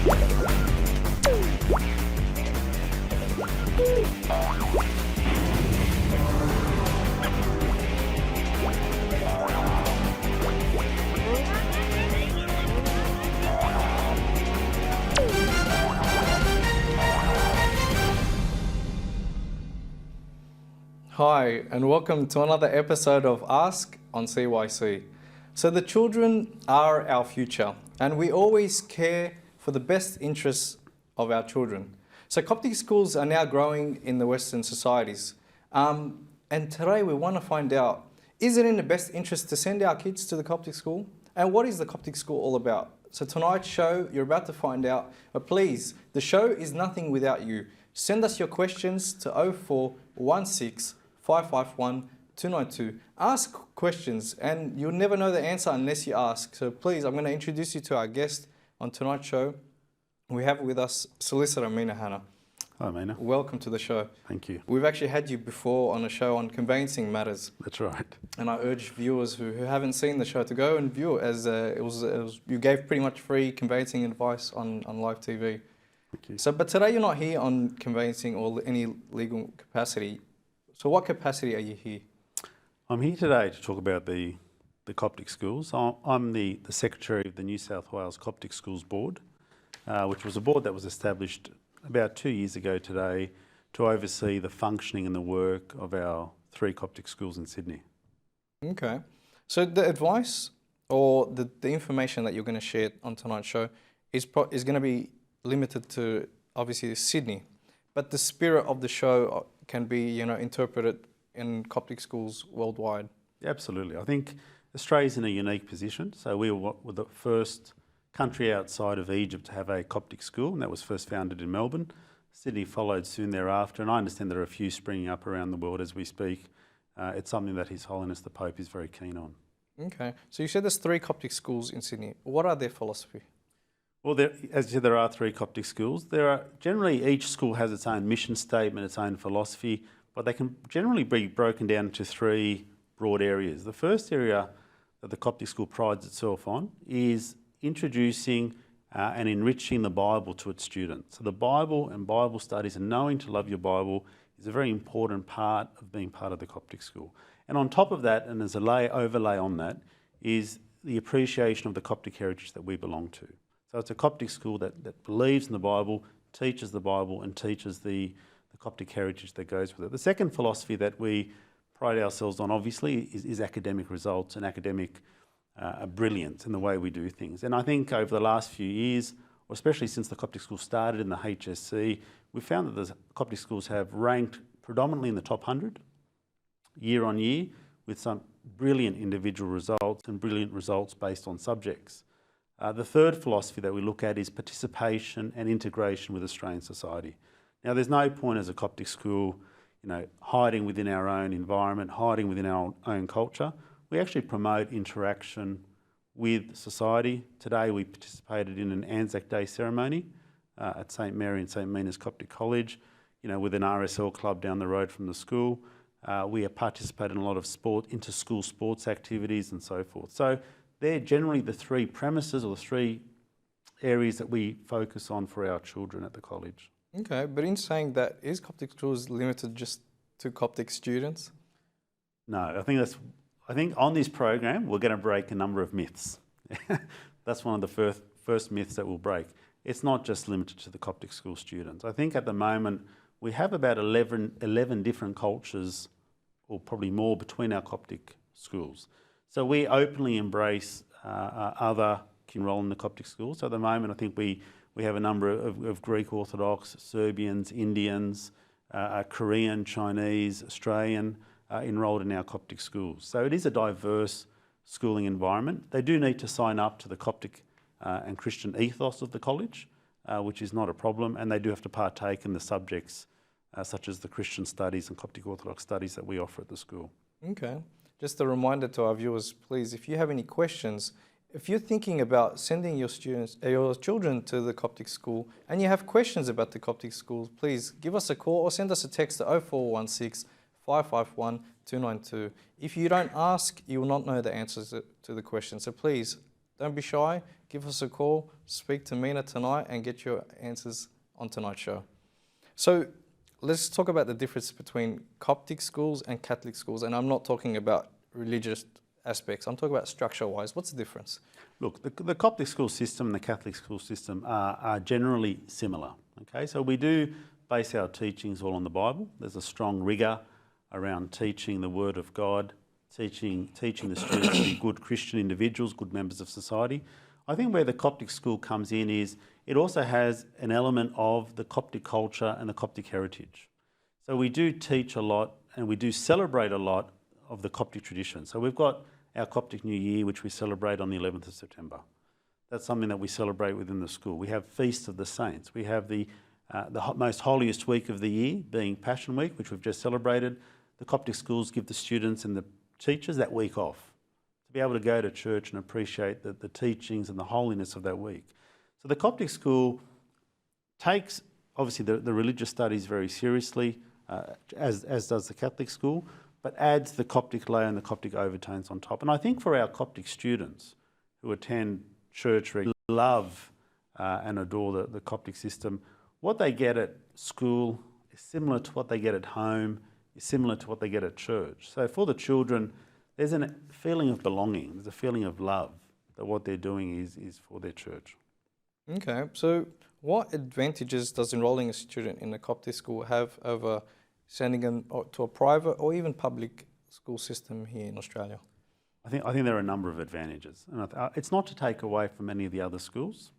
Hi, and welcome to another episode of A.S.K on CYC. So the children are our future, and we always care for the best interests of our children. So Coptic schools are now growing in the Western societies. And today we want to find out, is it in the best interest to send our kids to the Coptic school? And what is the Coptic school all about? So tonight's show, you're about to find out, but please, the show is nothing without you. Send us your questions to 0416 551 292. Ask questions and you'll never know the answer unless you ask. So please, I'm going to introduce you to our guest on tonight's show. We have with us solicitor Mina Hanna. Hi Mina. Welcome to the show. Thank you. We've actually had you before on a show on conveyancing matters. That's right. And I urge viewers who haven't seen the show to go and view it, as you gave pretty much free conveyancing advice on live TV. Thank you. So, but today you're not here on conveyancing or any legal capacity. So what capacity are you here? I'm here today to talk about the Coptic schools. I'm the Secretary of the New South Wales Coptic Schools Board, which was a board that was established about 2 years ago today to oversee the functioning and the work of our 3 Coptic schools in Sydney. Okay. So the advice or the information that you're going to share on tonight's show is going to be limited to obviously Sydney, but the spirit of the show can be, interpreted in Coptic schools worldwide. Absolutely. I think Australia's in a unique position. So we were the first country outside of Egypt to have a Coptic school, and that was first founded in Melbourne. Sydney followed soon thereafter, and I understand there are a few springing up around the world as we speak. It's something that His Holiness the Pope is very keen on. Okay. So you said there's 3 Coptic schools in Sydney. What are their philosophy? Well, as you said, there are 3 Coptic schools. Generally, each school has its own mission statement, its own philosophy, but they can generally be broken down into 3 broad areas. The first area that the Coptic school prides itself on is introducing and enriching the Bible to its students. So the Bible and Bible studies and knowing to love your Bible is a very important part of being part of the Coptic school. And on top of that, and as a overlay on that, is the appreciation of the Coptic heritage that we belong to. So it's a Coptic school that believes in the Bible, teaches the Bible, and teaches the Coptic heritage that goes with it. The second philosophy that we pride ourselves on, obviously, is academic results and academic brilliance in the way we do things. And I think over the last few years, or especially since the Coptic school started in the HSC, we found that the Coptic schools have ranked predominantly in the top 100 year on year, with some brilliant individual results and brilliant results based on subjects. The third philosophy that we look at is participation and integration with Australian society. Now, there's no point as a Coptic school, hiding within our own environment, hiding within our own culture. We actually promote interaction with society. Today, we participated in an Anzac Day ceremony at St Mary and St Mina's Coptic College, with an RSL club down the road from the school. We have participated in a lot of inter-school sports activities and so forth. So they're generally the 3 premises or the 3 areas that we focus on for our children at the college. Okay, but in saying that, is Coptic schools limited just to Coptic students? No, I think on this program we're going to break a number of myths. That's one of the first myths that we'll break. It's not just limited to the Coptic school students. I think at the moment we have about 11 different cultures, or probably more, between our Coptic schools. So we openly embrace other can enrol in the Coptic schools. So at the moment, I think we have a number of Greek Orthodox, Serbians, Indians, Korean, Chinese, Australian enrolled in our Coptic schools. So it is a diverse schooling environment. They do need to sign up to the Coptic and Christian ethos of the college, which is not a problem, and they do have to partake in the subjects such as the Christian studies and Coptic Orthodox studies that we offer at the school. Okay. Just a reminder to our viewers, please, if you have any questions, if you're thinking about sending your children to the Coptic school and you have questions about the Coptic school, please give us a call or send us a text to 0416 551 292. If you don't ask, you will not know the answers to the question. So please, don't be shy. give us a call, speak to Mina tonight and get your answers on tonight's show. So let's talk about the difference between Coptic schools and Catholic schools. And I'm not talking about religious aspects. I'm talking about structure-wise. What's the difference? Look, the Coptic school system and the Catholic school system are generally similar. Okay, so we do base our teachings all on the Bible. There's a strong rigour around teaching the Word of God, teaching the students to be good Christian individuals, good members of society. I think where the Coptic school comes in is it also has an element of the Coptic culture and the Coptic heritage. So we do teach a lot and we do celebrate a lot of the Coptic tradition. So we've got our Coptic New Year, which we celebrate on the 11th of September. That's something that we celebrate within the school. We have Feast of the Saints. We have the most holiest week of the year, being Passion Week, which we've just celebrated. The Coptic schools give the students and the teachers that week off to be able to go to church and appreciate the teachings and the holiness of that week. So the Coptic school takes, obviously, the religious studies very seriously, as does the Catholic school, but adds the Coptic layer and the Coptic overtones on top. And I think for our Coptic students who attend church regularly, love and adore the Coptic system, what they get at school is similar to what they get at home, is similar to what they get at church. So for the children, there's a feeling of belonging, there's a feeling of love that what they're doing is for their church. Okay, so what advantages does enrolling a student in a Coptic school have over sending them to a private or even public school system here in Australia? I think there are a number of advantages, and it's not to take away from any of the other schools.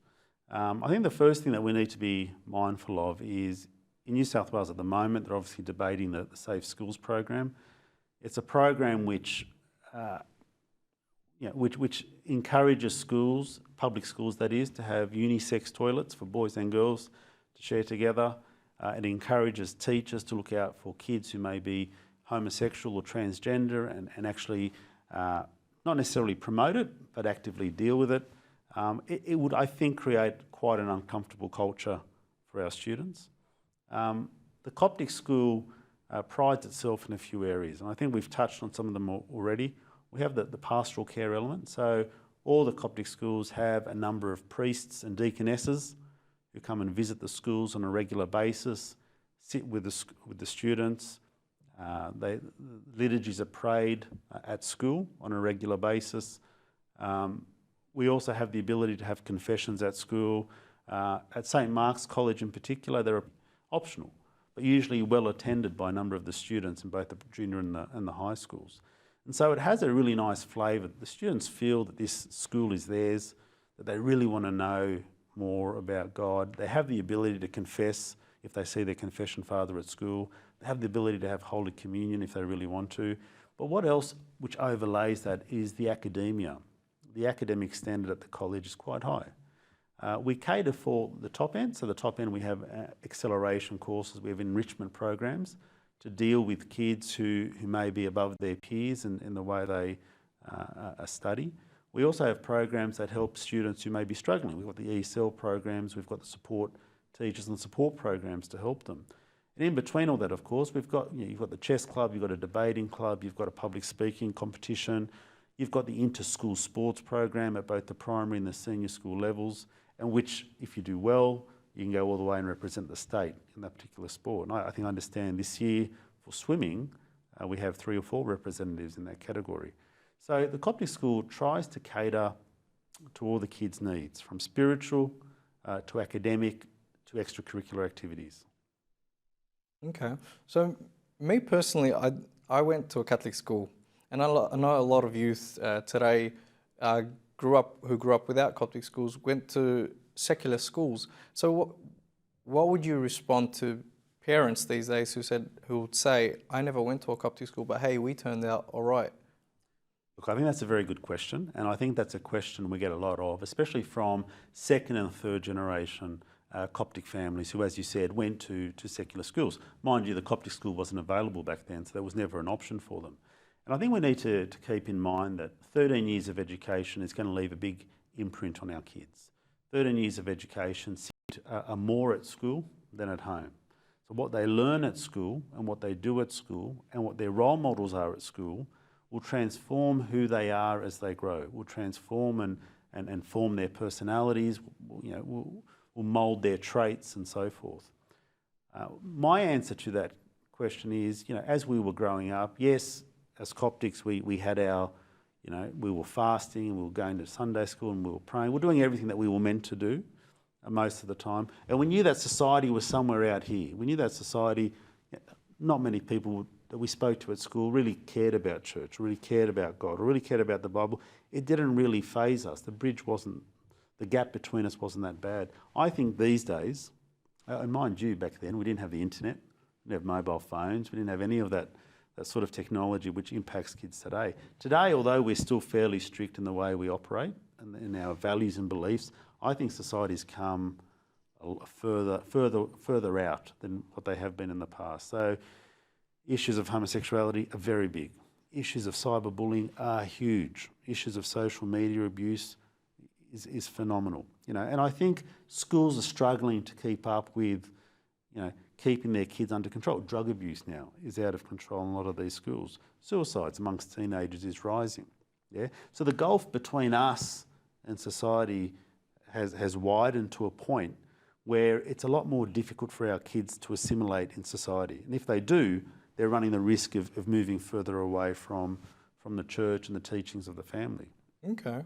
I think the first thing that we need to be mindful of is in New South Wales at the moment, they're obviously debating the Safe Schools program. It's a program which encourages schools, public schools that is, to have unisex toilets for boys and girls to share together. It encourages teachers to look out for kids who may be homosexual or transgender and actually not necessarily promote it, but actively deal with it. It would, I think, create quite an uncomfortable culture for our students. The Coptic school prides itself in a few areas, and I think we've touched on some of them already. We have the pastoral care element. So all the Coptic schools have a number of priests and deaconesses who come and visit the schools on a regular basis, sit with the students. Liturgies are prayed at school on a regular basis. We also have the ability to have confessions at school. At St Mark's College in particular, they're optional, but usually well attended by a number of the students in both the junior and the high schools. And so it has a really nice flavour. The students feel that this school is theirs, that they really want to know more about God. They have the ability to confess if they see their confession father at school. They have the ability to have Holy Communion if they really want to. But what else which overlays that is the academia. The academic standard at the college is quite high. We cater for the top end. So the top end we have acceleration courses, we have enrichment programs to deal with kids who may be above their peers in the way they study. We also have programs that help students who may be struggling. We've got the ESL programs, we've got the support teachers and support programs to help them. And in between all that, of course, we've got, you've got the chess club, you've got a debating club, you've got a public speaking competition, you've got the inter-school sports program at both the primary and the senior school levels, and which, if you do well, you can go all the way and represent the state in that particular sport. And I think I understand this year for swimming, we have 3 or 4 representatives in that category. So the Coptic school tries to cater to all the kids' needs, from spiritual to academic to extracurricular activities. Okay, so me personally, I went to a Catholic school, and I know a lot of youth today who grew up without Coptic schools went to secular schools. So what would you respond to parents these days who would say, I never went to a Coptic school, but hey, we turned out all right? Look, I think that's a very good question, and I think that's a question we get a lot of, especially from second and third generation Coptic families who, as you said, went to secular schools. Mind you, the Coptic school wasn't available back then, so there was never an option for them. And I think we need to keep in mind that 13 years of education is going to leave a big imprint on our kids. 13 years of education are more at school than at home. So what they learn at school and what they do at school and what their role models are at school will transform who they are as they grow, will transform and form their personalities, will mould their traits and so forth. My answer to that question is, as we were growing up, yes, as Coptics, we had our, we were fasting, we were going to Sunday school and we were praying. We were doing everything that we were meant to do most of the time. And we knew that society was somewhere out here. We knew that society, not many people that we spoke to at school really cared about church, really cared about God, or really cared about the Bible. It didn't really faze us. The gap between us wasn't that bad. I think these days, and mind you, back then we didn't have the internet, we didn't have mobile phones, we didn't have any of that sort of technology which impacts kids today. Today, although we're still fairly strict in the way we operate and in our values and beliefs, I think society's come further out than what they have been in the past. So issues of homosexuality are very big. Issues of cyberbullying are huge. Issues of social media abuse is phenomenal. And I think schools are struggling to keep up with, keeping their kids under control. Drug abuse now is out of control in a lot of these schools. Suicides amongst teenagers is rising. Yeah. So the gulf between us and society has widened to a point where it's a lot more difficult for our kids to assimilate in society. And if they do, they're running the risk of moving further away from the church and the teachings of the family. Okay.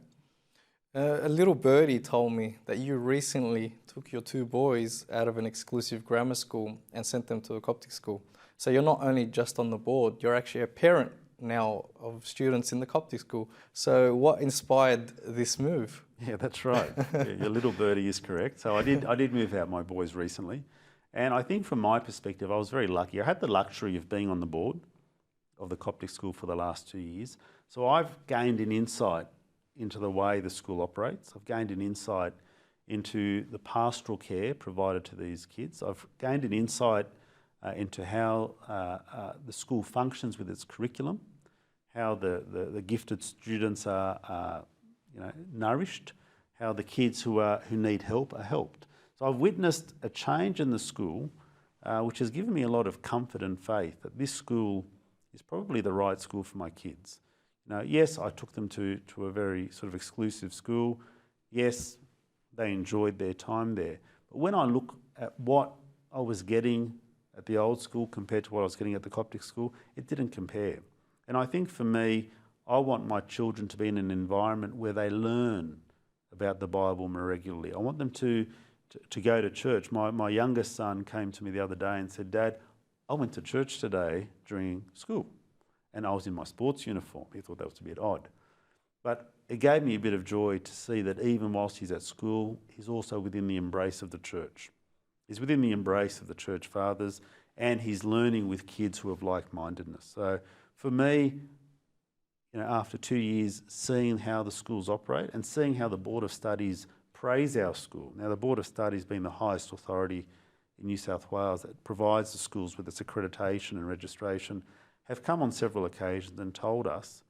A little birdie told me that you recently took your 2 boys out of an exclusive grammar school and sent them to a Coptic school. So you're not only just on the board, you're actually a parent now of students in the Coptic school. So what inspired this move? Yeah, that's right. Your little birdie is correct. So I did move out my boys recently. And I think from my perspective, I was very lucky. I had the luxury of being on the board of the Coptic school for the last 2 years. So I've gained an insight into the way the school operates. I've gained an insight into the pastoral care provided to these kids. I've gained an insight into how the school functions with its curriculum, how the gifted students are nourished, how the kids who need help are helped. So I've witnessed a change in the school, which has given me a lot of comfort and faith that this school is probably the right school for my kids. Yes, I took them to a very sort of exclusive school. Yes, they enjoyed their time there. But when I look at what I was getting at the old school compared to what I was getting at the Coptic school, it didn't compare. And I think for me, I want my children to be in an environment where they learn about the Bible more regularly. I want them to go to church. My youngest son came to me the other day and said, "Dad, I went to church today during school and I was in my sports uniform." He thought that was a bit odd. But it gave me a bit of joy to see that even whilst he's at school, he's also within the embrace of the church. He's within the embrace of the church fathers and he's learning with kids who have like-mindedness. So for me, after 2 years, seeing how the schools operate and seeing how the Board of Studies praise our school. Now, the Board of Studies being the highest authority in New South Wales that provides the schools with its accreditation and registration, have come on several occasions and told us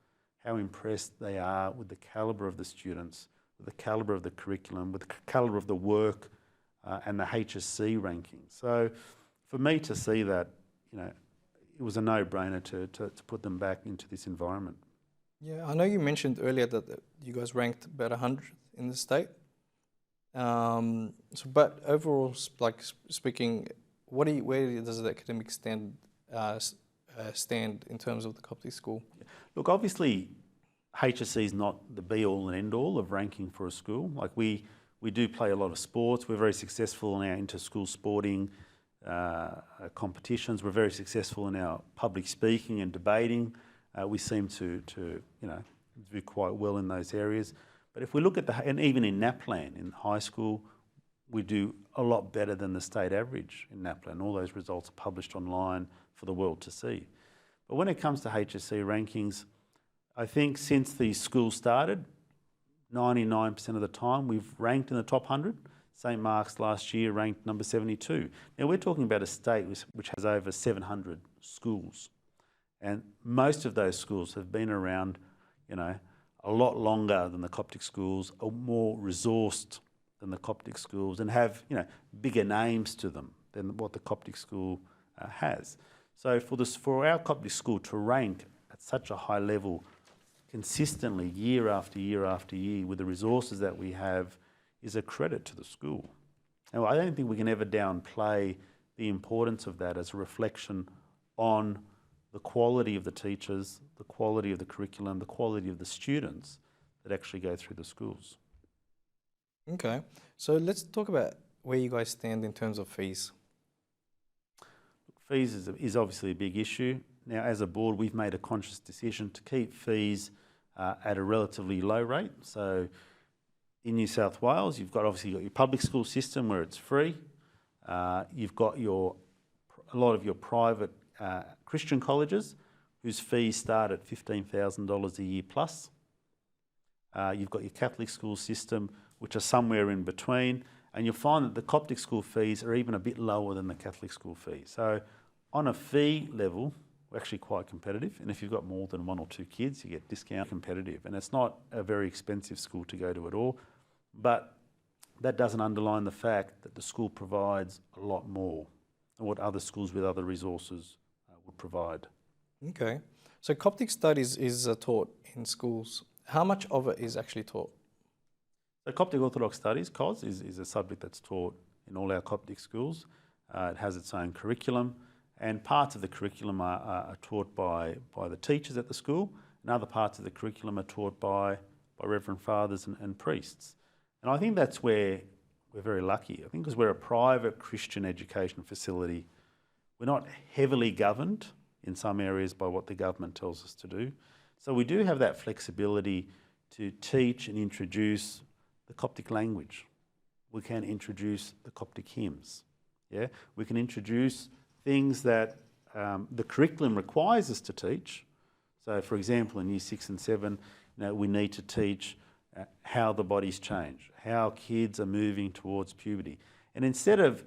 how impressed they are with the calibre of the students, with the calibre of the curriculum, with the calibre of the work and the HSC rankings. So for me to see that, it was a no-brainer to put them back into this environment. Yeah, I know you mentioned earlier that you guys ranked about 100 in the state. But overall, speaking, where does the academic stand in terms of the Coptic school? Look, obviously, HSC is not the be-all and end-all of ranking for a school. Like we do play a lot of sports. We're very successful in our inter-school sporting competitions. We're very successful in our public speaking and debating. We seem to do quite well in those areas. But if we look at and even in NAPLAN, in high school, we do a lot better than the state average in NAPLAN. All those results are published online for the world to see. But when it comes to HSC rankings, I think since the school started, 99% of the time we've ranked in the top 100. St Mark's last year ranked number 72. Now we're talking about a state which has over 700 schools. And most of those schools have been around, a lot longer than the Coptic schools, are more resourced than the Coptic schools and have, bigger names to them than what the Coptic school has. So for our Coptic school to rank at such a high level consistently, year after year after year, with the resources that we have, is a credit to the school. Now, I don't think we can ever downplay the importance of that as a reflection on the quality of the teachers, the quality of the curriculum, the quality of the students that actually go through the schools. Okay, so let's talk about where you guys stand in terms of fees. Fees is obviously a big issue. Now, as a board, we've made a conscious decision to keep fees at a relatively low rate. So in New South Wales, you've got your public school system where it's free. You've got a lot of your private Christian colleges whose fees start at $15,000 a year plus. You've got your Catholic school system, which are somewhere in between, and you'll find that the Coptic school fees are even a bit lower than the Catholic school fees. So on a fee level, we're actually quite competitive, and if you've got more than 1 or 2 kids, you get discount competitive, and it's not a very expensive school to go to at all, but that doesn't underline the fact that the school provides a lot more than what other schools with other resources would provide. Okay, so Coptic Studies is taught in schools. How much of it is actually taught? So Coptic Orthodox Studies, COS, is a subject that's taught in all our Coptic schools. It has its own curriculum, and parts of the curriculum are taught by the teachers at the school, and other parts of the curriculum are taught by Reverend Fathers and priests. And I think that's where we're very lucky. I think because we're a private Christian education facility, we're not heavily governed in some areas by what the government tells us to do. So we do have that flexibility to teach and introduce the Coptic language. We can introduce the Coptic hymns. Yeah, we can introduce things that the curriculum requires us to teach. So, for example, in Year 6 and 7, we need to teach how the bodies change, how kids are moving towards puberty. And instead of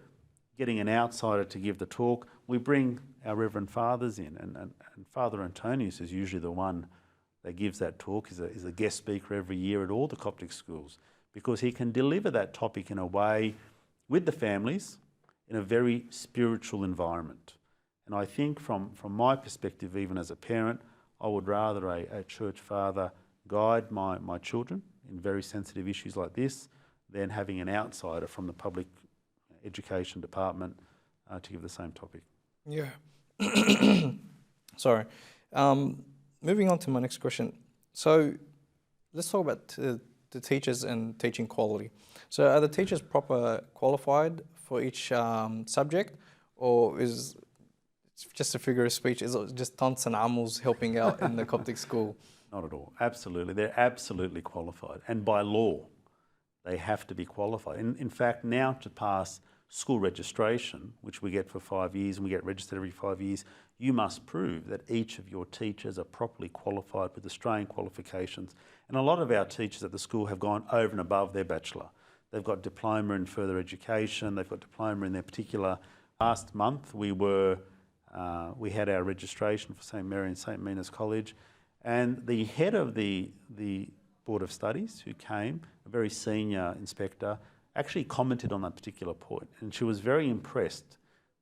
getting an outsider to give the talk, we bring our Reverend Fathers in, and Father Antonius is usually the one that gives that talk, is a guest speaker every year at all the Coptic schools, because he can deliver that topic in a way with the families in a very spiritual environment. And I think from my perspective, even as a parent, I would rather a church father guide my children in very sensitive issues like this than having an outsider from the public education department to give the same topic. Yeah. Sorry. Moving on to my next question. So let's talk about the teachers and teaching quality. So are the teachers proper qualified for each subject, or is it just a figure of speech? Is it just tons and amals helping out in the Coptic school? Not at all. Absolutely. They're absolutely qualified. And by law, they have to be qualified. In fact, now to pass school registration, which we get for 5 years and we get registered every 5 years, you must prove that each of your teachers are properly qualified with Australian qualifications. And a lot of our teachers at the school have gone over and above their bachelor. They've got diploma in further education, they've got diploma in their particular. Last month we had our registration for St Mary and St Mina's College, and the head of the Board of Studies, who came, a very senior inspector, actually commented on that particular point, and she was very impressed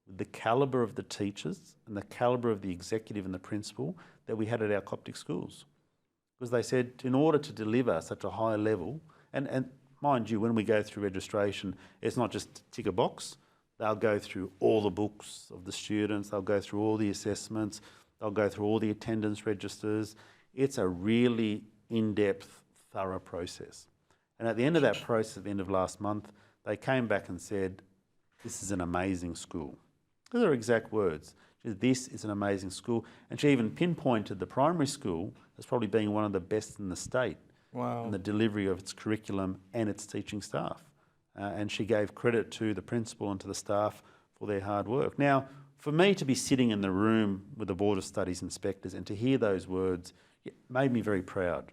with the calibre of the teachers and the calibre of the executive and the principal that we had at our Coptic schools. Because they said, in order to deliver such a high level, and mind you, when we go through registration, it's not just tick a box. They'll go through all the books of the students, they'll go through all the assessments, they'll go through all the attendance registers. It's a really in-depth, thorough process. And at the end of that process, at the end of last month, they came back and said, this is an amazing school. Those are exact words. She said, this is an amazing school. And she even pinpointed the primary school as probably being one of the best in the state. Wow. In the delivery of its curriculum and its teaching staff. And she gave credit to the principal and to the staff for their hard work. Now, for me to be sitting in the room with the Board of Studies inspectors and to hear those words, it made me very proud.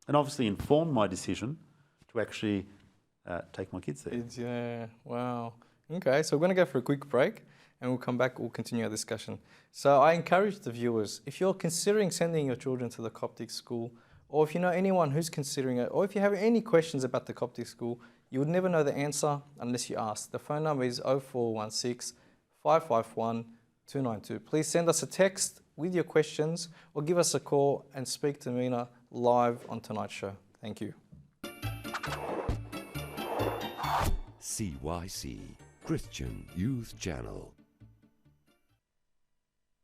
And obviously informed my decision to actually take my kids there. Yeah, wow. Okay, so we're going to go for a quick break and we'll come back, we'll continue our discussion. So I encourage the viewers, if you're considering sending your children to the Coptic school, or if you know anyone who's considering it, or if you have any questions about the Coptic school, you would never know the answer unless you ask. The phone number is 0416 551 292. Please send us a text with your questions or give us a call and speak to Mina live on tonight's show. Thank you. CYC, Christian Youth Channel.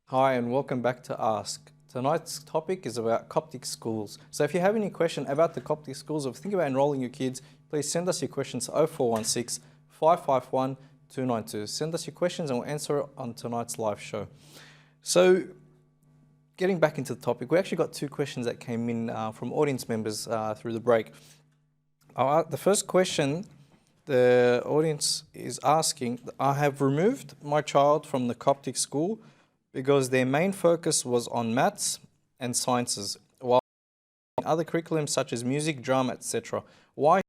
Hi and welcome back to Ask. Tonight's topic is about Coptic schools. So if you have any question about the Coptic schools or think about enrolling your kids, please send us your questions to 0416 551 292. Send us your questions and we'll answer it on tonight's live show. So getting back into the topic, we actually got two questions that came in from audience members through the break. The first question, the audience is asking, I have removed my child from the Coptic school because their main focus was on maths and sciences, while other curriculums such as music, drama, etc. Why?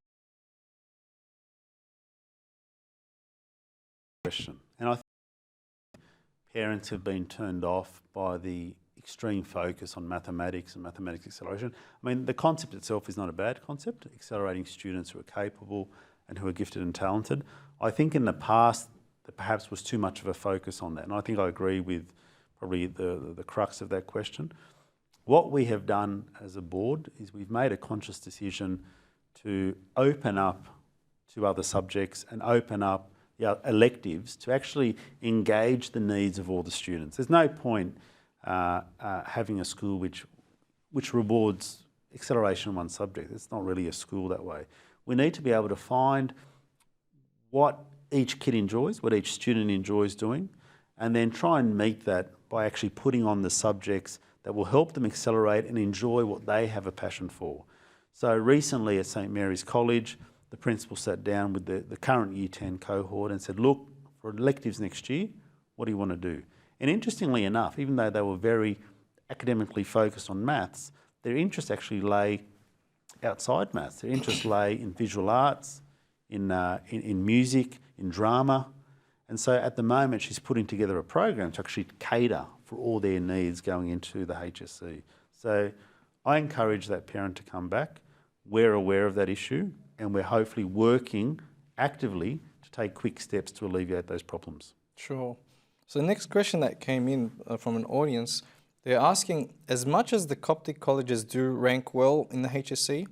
Question. And I think parents have been turned off by the extreme focus on mathematics and mathematics acceleration. I mean, the concept itself is not a bad concept, accelerating students who are capable and who are gifted and talented. I think in the past there perhaps was too much of a focus on that, and I think I agree with probably the crux of that question. What we have done as a board is we've made a conscious decision to open up to other subjects and open up electives to actually engage the needs of all the students. There's no point having a school which rewards acceleration in one subject. It's not really a school that way. We need to be able to find what each kid enjoys, what each student enjoys doing, and then try and meet that by actually putting on the subjects that will help them accelerate and enjoy what they have a passion for. So recently at St Mary's College, the principal sat down with the current Year 10 cohort and said, look, for electives next year, what do you want to do? And interestingly enough, even though they were very academically focused on maths, their interests actually lay outside maths. Their interests lay in visual arts, in music, in drama. And so at the moment, she's putting together a program to actually cater for all their needs going into the HSC. So I encourage that parent to come back. We're aware of that issue and we're hopefully working actively to take quick steps to alleviate those problems. Sure. So the next question that came in from an audience, they're asking, as much as the Coptic colleges do rank well in the HSC,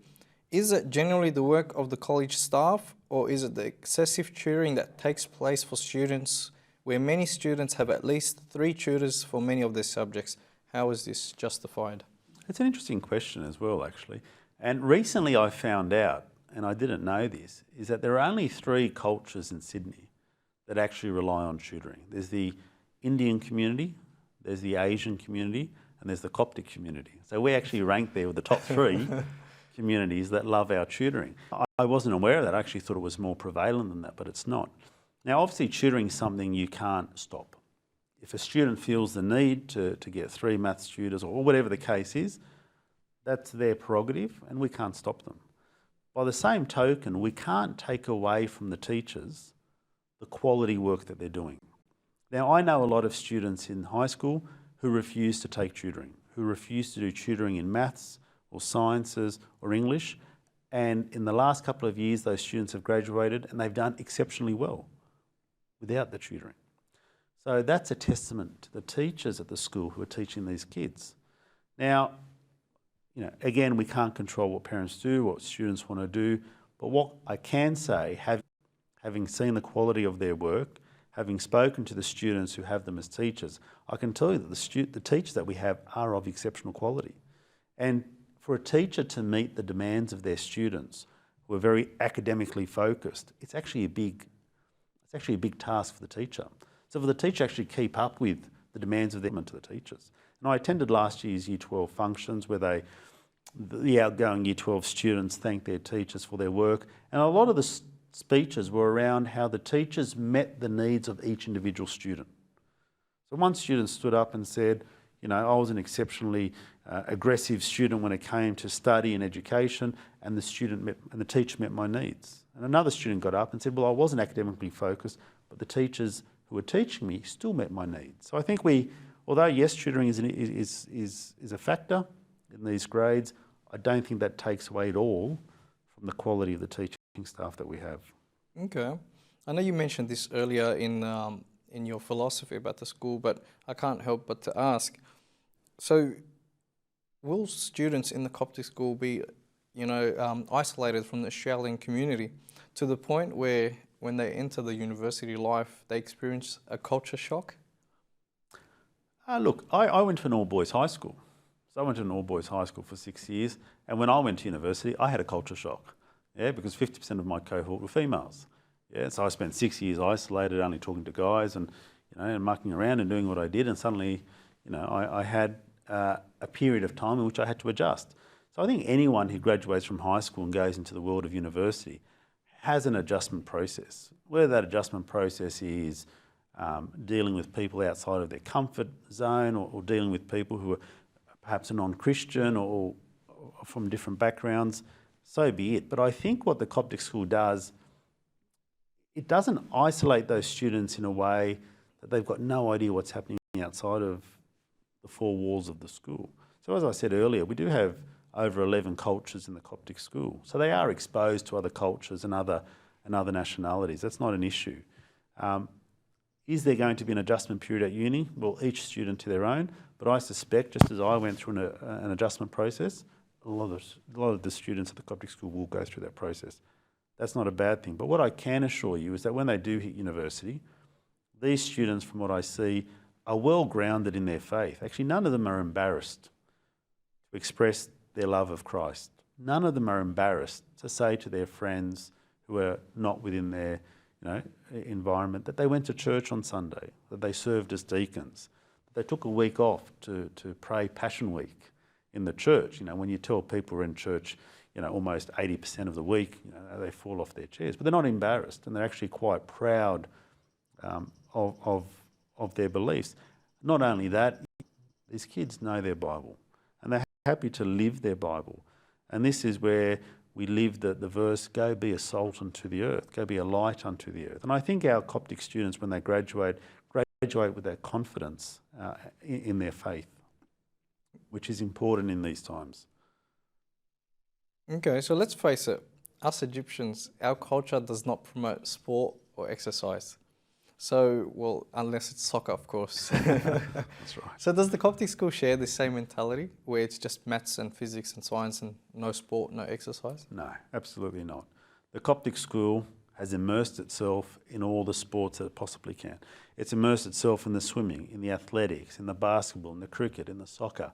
is it generally the work of the college staff or is it the excessive tutoring that takes place for students where many students have at least 3 tutors for many of their subjects? How is this justified? It's an interesting question as well, actually. And recently I found out, and I didn't know this, is that there are only 3 cultures in Sydney that actually rely on tutoring. There's the Indian community, there's the Asian community, and there's the Coptic community. So we actually rank there with the top 3 communities that love our tutoring. I wasn't aware of that. I actually thought it was more prevalent than that, but it's not. Now, obviously, tutoring is something you can't stop. If a student feels the need to get 3 maths tutors or whatever the case is, that's their prerogative and we can't stop them. By the same token, we can't take away from the teachers the quality work that they're doing. Now, I know a lot of students in high school who refuse to take tutoring, who refuse to do tutoring in maths or sciences or English, and in the last couple of years those students have graduated and they've done exceptionally well without the tutoring. So that's a testament to the teachers at the school who are teaching these kids. Now, again, we can't control what parents do, what students want to do, but what I can say, having seen the quality of their work, having spoken to the students who have them as teachers, I can tell you that the teachers that we have are of exceptional quality. And for a teacher to meet the demands of their students who are very academically focused, it's actually a big task for the teacher. So for the teacher to actually keep up with the demands of the teachers. And I attended last year's Year 12 functions where the outgoing Year 12 students thanked their teachers for their work, and a lot of the speeches were around how the teachers met the needs of each individual student. So one student stood up and said, I was an exceptionally aggressive student when it came to study and education, and the teacher met my needs. And another student got up and said, well, I wasn't academically focused, but the teachers who were teaching me still met my needs. So I think although yes, tutoring is a factor in these grades, I don't think that takes away at all from the quality of the teaching staff that we have. Okay. I know you mentioned this earlier in your philosophy about the school, but I can't help but to ask. So will students in the Coptic school be, isolated from the Australian community to the point where when they enter the university life, they experience a culture shock? Look, I went to an all-boys high school. So I went to an all-boys high school for 6 years, and when I went to university, I had a culture shock, because 50% of my cohort were females. So I spent 6 years isolated, only talking to guys and, and mucking around and doing what I did, and suddenly, I had a period of time in which I had to adjust. So I think anyone who graduates from high school and goes into the world of university has an adjustment process. Whether that adjustment process is dealing with people outside of their comfort zone, or dealing with people who are perhaps a non-Christian or from different backgrounds, so be it. But I think what the Coptic school does, it doesn't isolate those students in a way that they've got no idea what's happening outside of the four walls of the school. So as I said earlier, we do have over 11 cultures in the Coptic school. So they are exposed to other cultures and other nationalities. That's not an issue. Is there going to be an adjustment period at uni? Well, each student to their own, but I suspect, just as I went through an adjustment process, a lot of the students at the Coptic school will go through that process. That's not a bad thing. But what I can assure you is that when they do hit university, these students, from what I see, are well grounded in their faith. Actually, none of them are embarrassed to express their love of Christ. None of them are embarrassed to say to their friends who are not within their environment that they went to church on Sunday, that they served as deacons, that they took a week off to pray Passion Week in the church. When you tell people we're in church, almost 80% of the week, they fall off their chairs. But they're not embarrassed, and they're actually quite proud of their beliefs. Not only that, these kids know their Bible, and they're happy to live their Bible. And this is where we live the verse, go be a salt unto the earth, go be a light unto the earth. And I think our Coptic students, when they graduate with that confidence in their faith, which is important in these times. Okay, so let's face it, us Egyptians, our culture does not promote sport or exercise. So, well, unless it's soccer, of course. That's right. So does the Coptic school share the same mentality where it's just maths and physics and science and no sport, no exercise? No, absolutely not. The Coptic school has immersed itself in all the sports that it possibly can. It's immersed itself in the swimming, in the athletics, in the basketball, in the cricket, in the soccer.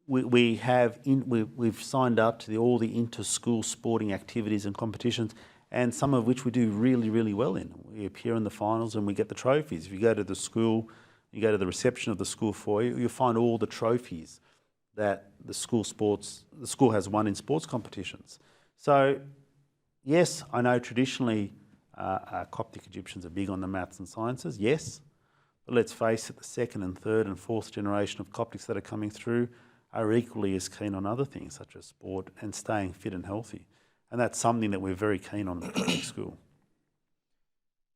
We've signed up to all the inter-school sporting activities and competitions, and some of which we do really, really well in. We appear in the finals and we get the trophies. If you go to the school, you go to the reception of the school foyer, you'll find all the trophies that the school has won in sports competitions. So, yes, I know traditionally Coptic Egyptians are big on the maths and sciences, yes. But let's face it, the second and third and fourth generation of Coptics that are coming through are equally as keen on other things such as sport and staying fit and healthy. And that's something that we're very keen on at the Coptic school.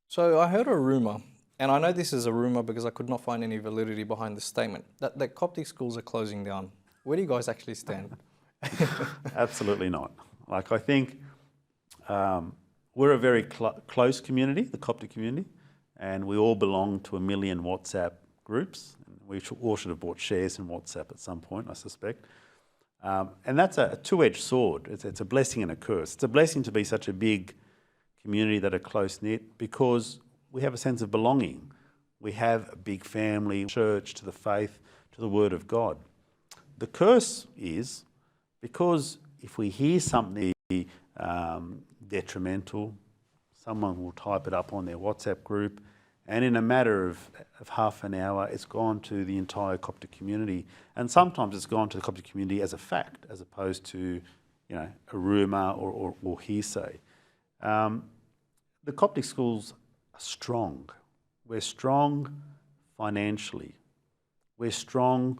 So I heard a rumour, and I know this is a rumour because I could not find any validity behind the statement, that Coptic schools are closing down. Where do you guys actually stand? Absolutely not. I think we're a very close community, the Coptic community, and we all belong to 1 million WhatsApp groups. We all should have bought shares in WhatsApp at some point, I suspect. And that's a two-edged sword. It's a blessing and a curse. It's a blessing to be such a big community that are close-knit because we have a sense of belonging. We have a big family, church, to the faith, to the Word of God. The curse is because if we hear something detrimental, someone will type it up on their WhatsApp group, and in a matter of half an hour, it's gone to the entire Coptic community. And sometimes it's gone to the Coptic community as a fact, as opposed to, a rumour or hearsay. The Coptic schools are strong. We're strong financially. We're strong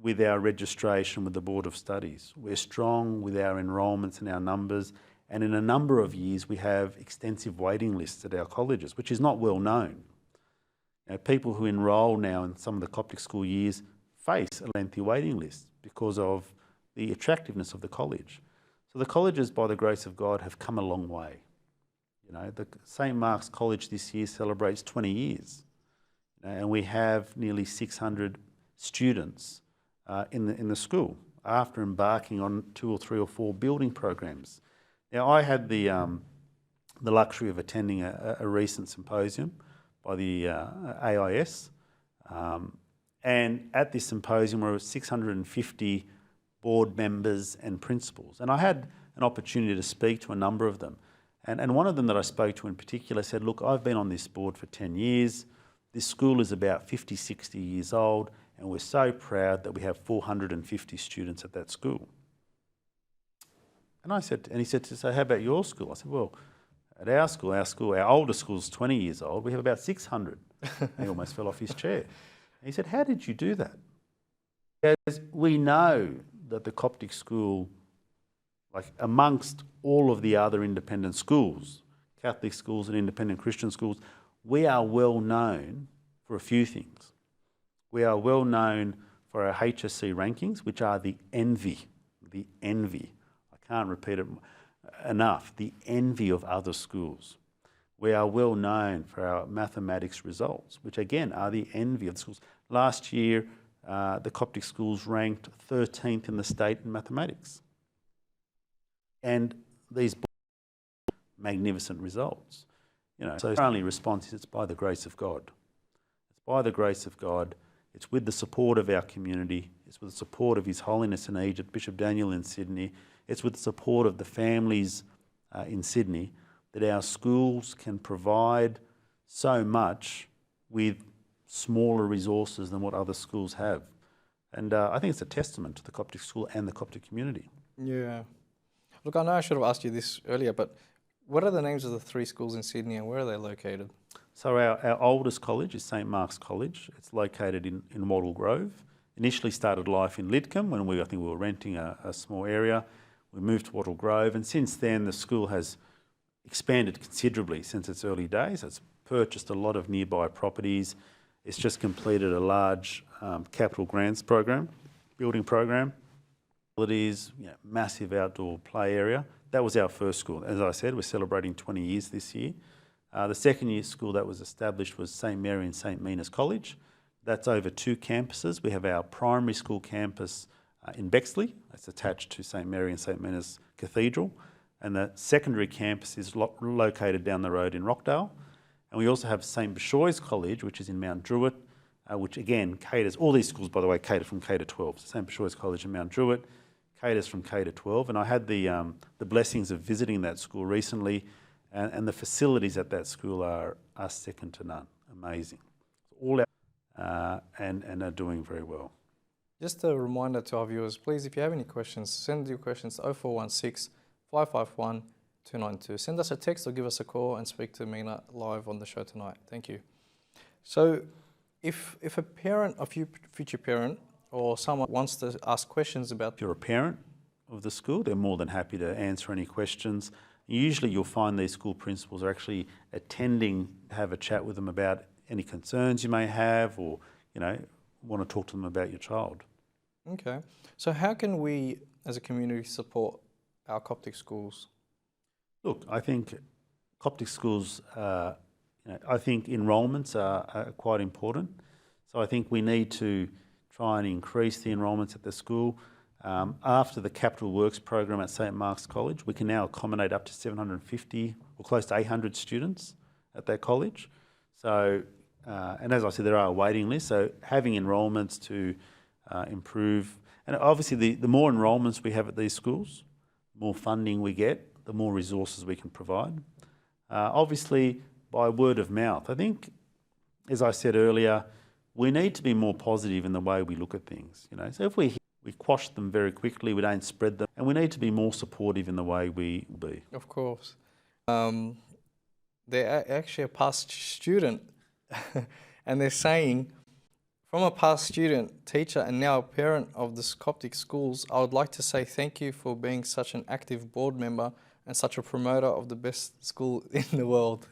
with our registration with the Board of Studies. We're strong with our enrolments and our numbers. And in a number of years, we have extensive waiting lists at our colleges, which is not well known. People who enrol now in some of the Coptic school years face a lengthy waiting list because of the attractiveness of the college. So the colleges, by the grace of God, have come a long way. The St. Mark's College this year celebrates 20 years. And we have nearly 600 students in the school after embarking on 2 or 3 or 4 building programs. Now, I had the luxury of attending a recent symposium by the AIS, and at this symposium there were 650 board members and principals, and I had an opportunity to speak to a number of them. And one of them that I spoke to in particular said, look, I've been on this board for 10 years. This school is about 50, 60 years old, and we're so proud that we have 450 students at that school. And he said, so how about your school? I said, well, at our school, our oldest school is 20 years old. We have about 600. He almost fell off his chair. And he said, how did you do that? Because we know that the Coptic school, like amongst all of the other independent schools, Catholic schools and independent Christian schools, we are well known for a few things. We are well known for our HSC rankings, which are the envy. I can't repeat it enough, the envy of other schools. We are well known for our mathematics results, which again are the envy of the schools. Last year, the Coptic schools ranked 13th in the state in mathematics. And these magnificent results. So our only response is it's by the grace of God. It's by the grace of God. It's with the support of our community. It's with the support of His Holiness in Egypt, Bishop Daniel in Sydney. It's with the support of the families in Sydney that our schools can provide so much with smaller resources than what other schools have. And I think it's a testament to the Coptic school and the Coptic community. Yeah. Look, I know I should have asked you this earlier, but what are the names of the 3 schools in Sydney and where are they located? So our oldest college is St Mark's College. It's located in Wattle Grove. Initially started life in Lidcombe when I think we were renting a small area. We moved to Wattle Grove, and since then the school has expanded considerably since its early days. It's purchased a lot of nearby properties. It's just completed a large capital grants program, building program. Facilities, massive outdoor play area. That was our first school. As I said, we're celebrating 20 years this year. The second year school that was established was St Mary and St Mina's College. That's over 2 campuses. We have our primary school campus in Bexley. That's attached to St Mary and St Mina's Cathedral. And the secondary campus is located down the road in Rockdale. And we also have St Bishoy's College, which is in Mount Druitt, which again caters, all these schools by the way cater from K to 12. So St Bishoy's College in Mount Druitt caters from K to 12. And I had the blessings of visiting that school recently, and the facilities at that school are second to none. Amazing. All our, and are doing very well. Just a reminder to our viewers, please, if you have any questions, send your questions to 0416 551 292. Send us a text or give us a call and speak to Mina live on the show tonight. Thank you. So if a parent, a future parent, or someone wants to ask questions about... If you're a parent of the school, they're more than happy to answer any questions. Usually you'll find these school principals are actually attending to have a chat with them about any concerns you may have, or, want to talk to them about your child. Okay. So how can we, as a community, support our Coptic schools? Look, I think Coptic schools, I think enrolments are quite important. So I think we need to try and increase the enrolments at the school. After the Capital Works program at St Mark's College, we can now accommodate up to 750 or close to 800 students at that college. So, and as I said, there are a waiting list. So having enrolments to improve, and obviously the more enrolments we have at these schools, the more funding we get, the more resources we can provide. Obviously, by word of mouth. I think, as I said earlier, we need to be more positive in the way we look at things. So if we quash them very quickly, we don't spread them, and we need to be more supportive in the way we be. Of course. They're actually a past student, and they're saying, from a past student, teacher, and now a parent of the Coptic schools, I would like to say thank you for being such an active board member and such a promoter of the best school in the world.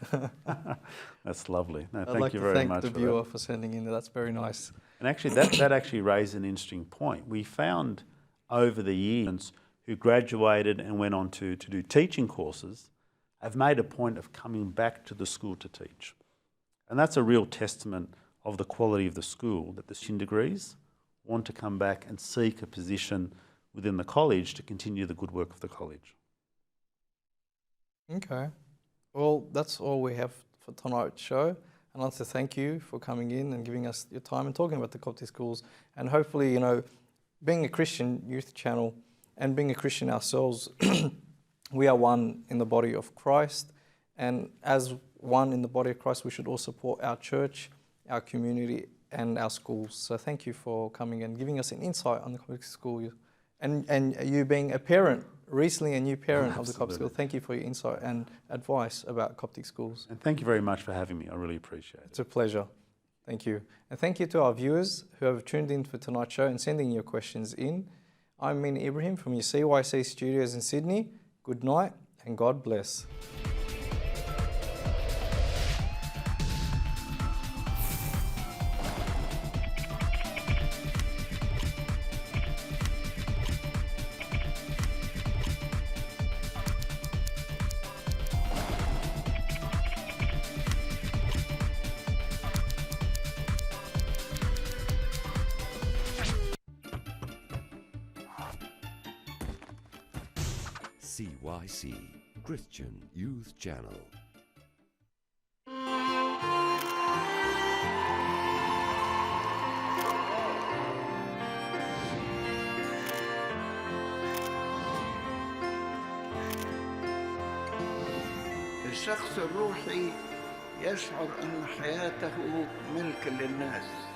That's lovely. No, I'd like you to very thank much the for viewer that. for sending in. That's very nice. And actually, that actually raised an interesting point. We found over the years who graduated and went on to do teaching courses have made a point of coming back to the school to teach. And that's a real testament of the quality of the school, that the student degrees want to come back and seek a position within the college to continue the good work of the college. Okay. Well, that's all we have for tonight's show. I'd like to thank you for coming in and giving us your time and talking about the Coptic schools. And hopefully, being a Christian youth channel and being a Christian ourselves, we are one in the body of Christ. And as one in the body of Christ, we should all support our church, our community, and our schools. So thank you for coming and giving us an insight on the Coptic school. And you being a parent, recently a new parent of the Coptic school, thank you for your insight and advice about Coptic schools. And thank you very much for having me. I really appreciate it. It's a pleasure. Thank you. And thank you to our viewers who have tuned in for tonight's show and sending your questions in. I'm Mina Ibrahim from your CYC studios in Sydney. Good night and God bless. CYC, Christian Youth Channel. الشخص الروحي يشعر أن حياته ملك للناس.